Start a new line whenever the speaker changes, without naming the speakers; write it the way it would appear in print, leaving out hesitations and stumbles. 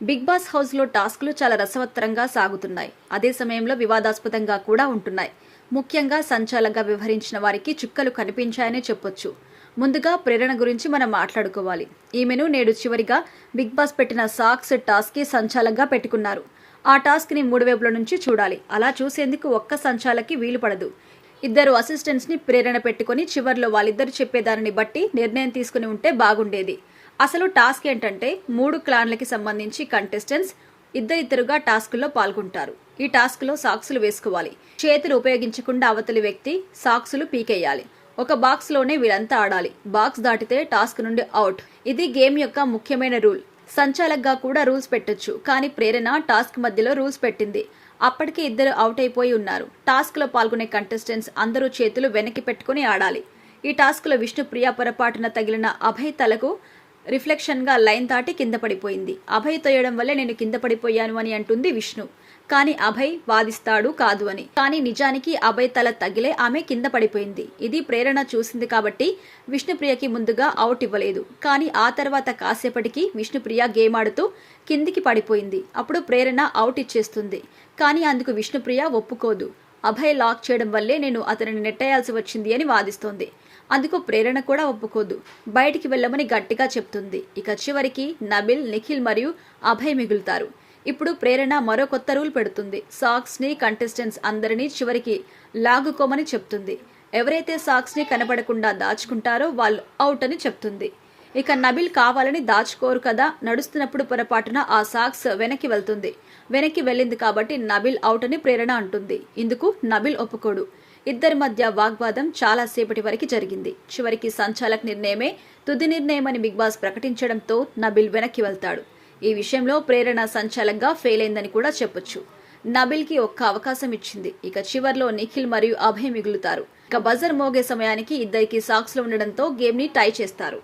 Big boss హౌస్లో టాస్క్లు చాలా రసవత్తరంగా సాగుతున్నాయి. అదే సమయంలో వివాదాస్పదంగా కూడా ఉంటున్నాయి. ముఖ్యంగా సంచాలకంగా వ్యవహరించిన వారికి చుక్కలు కనిపించాయనే చెప్పొచ్చు. ముందుగా ప్రేరణ గురించి మనం మాట్లాడుకోవాలి. ఈమెను నేడు చివరిగా బిగ్ బాస్ పెట్టిన సాక్స్ టాస్క్ కి సంచాలకంగా పెట్టుకున్నారు. ఆ టాస్క్ ని 3 వైపుల నుంచి చూడాలి. అలా చూసేందుకు ఒక్క సంచాలకి వీలు పడదు. ఇద్దరు అసిస్టెంట్స్ ని ప్రేరణ పెట్టుకుని చివర్లో వాళ్ళిద్దరు చెప్పేదానిని బట్టి నిర్ణయం తీసుకుని ఉంటే బాగుండేది. అసలు టాస్క్ ఏంటంటే 3 క్లాన్లకి సంబంధించి కంటెస్టెంట్స్ ఇద్దరిద్దరుగా టాస్కుల్లో పాల్గొంటారు. ఈ టాస్క్లో సాక్సులు వేసుకోవాలి. చేతులు ఉపయోగించకుండా అవతలి వ్యక్తి సాక్సులు పీకేయాలి. ఒక బాక్స్ లోనే వీళ్ళంతా ఆడాలి. బాక్స్ దాటితే టాస్క్ నుండి అవుట్. ఇది గేమ్ యొక్క ముఖ్యమైన రూల్. సంచాలక్గా కూడా రూల్స్ పెట్టొచ్చు, కానీ ప్రేరణ టాస్క్ మధ్యలో రూల్స్ పెట్టింది. అప్పటికే ఇద్దరు అవుట్ అయిపోయి ఉన్నారు. టాస్క్ లో పాల్గొనే కంటెస్టెంట్స్ అందరూ చేతులు వెనక్కి పెట్టుకుని ఆడాలి. ఈ టాస్క్ లో విష్ణుప్రియ పొరపాటున తగిలిన అభయ్ తలకు రిఫ్లెక్షన్ గా లైన్ దాటి కింద పడిపోయింది. అభయ్ తోయడం వల్లే నేను కింద పడిపోయాను అని అంటుంది విష్ణు. కానీ అభయ్ వాదిస్తాడు కాదు అని. కానీ నిజానికి అభయ్ తల తగిలే ఆమె కింద పడిపోయింది. ఇది ప్రేరణ చూసింది కాబట్టి విష్ణుప్రియకి ముందుగా అవుట్ ఇవ్వలేదు. కానీ ఆ తర్వాత కాసేపటికి విష్ణుప్రియ గేమ్ ఆడుతూ కిందికి పడిపోయింది. అప్పుడు ప్రేరణ అవుట్ ఇచ్చేస్తుంది. కానీ అందుకు విష్ణుప్రియ ఒప్పుకోదు. అభయ్ లాక్ చేయడం వల్లే నేను అతనిని నెట్టేయాల్సి వచ్చింది అని వాదిస్తోంది. అందుకు ప్రేరణ కూడా ఒప్పుకోదు. బయటికి వెళ్ళమని గట్టిగా చెప్తుంది. ఇక చివరికి నబిల్, నిఖిల్ మరియు అభయ్ మిగులుతారు. ఇప్పుడు ప్రేరణ మరో కొత్త రూల్ పెడుతుంది. సాక్స్ ని కంటెస్టెంట్స్ అందరినీ చివరికి లాగుకోమని చెప్తుంది. ఎవరైతే సాక్స్ ని కనపడకుండా దాచుకుంటారో వాళ్ళు అవుట్ అని చెప్తుంది. ఇక నబిల్ కావాలని దాచుకోరు కదా, నడుస్తున్నప్పుడు పొరపాటున ఆ సాక్స్ వెనక్కి వెళ్తుంది. వెనక్కి వెళ్ళింది కాబట్టి నబిల్ అవుట్ అని ప్రేరణ అంటుంది. ఇందుకు నబిల్ ఒప్పుకోడు. ఇద్దరి మధ్య వాగ్వాదం చాలా సేపటి వరకు జరిగింది. చివరికి సంచాలక్ నిర్ణయమే తుది నిర్ణయమని బిగ్ బాస్ ప్రకటించడంతో నబిల్ వెనక్కి వెళ్తాడు. ఈ విషయంలో ప్రేరణ సంచాలకంగా ఫెయిల్ అయిందని కూడా చెప్పొచ్చు. నబిల్ కి ఒక్క అవకాశం ఇచ్చింది. ఇక చివర్లో నిఖిల్ మరియు అభయ్ మిగులుతారు. ఇక బజర్ మోగే సమయానికి ఇద్దరికి సాక్స్ లో ఉండడంతో గేమ్ ని టై చేస్తారు.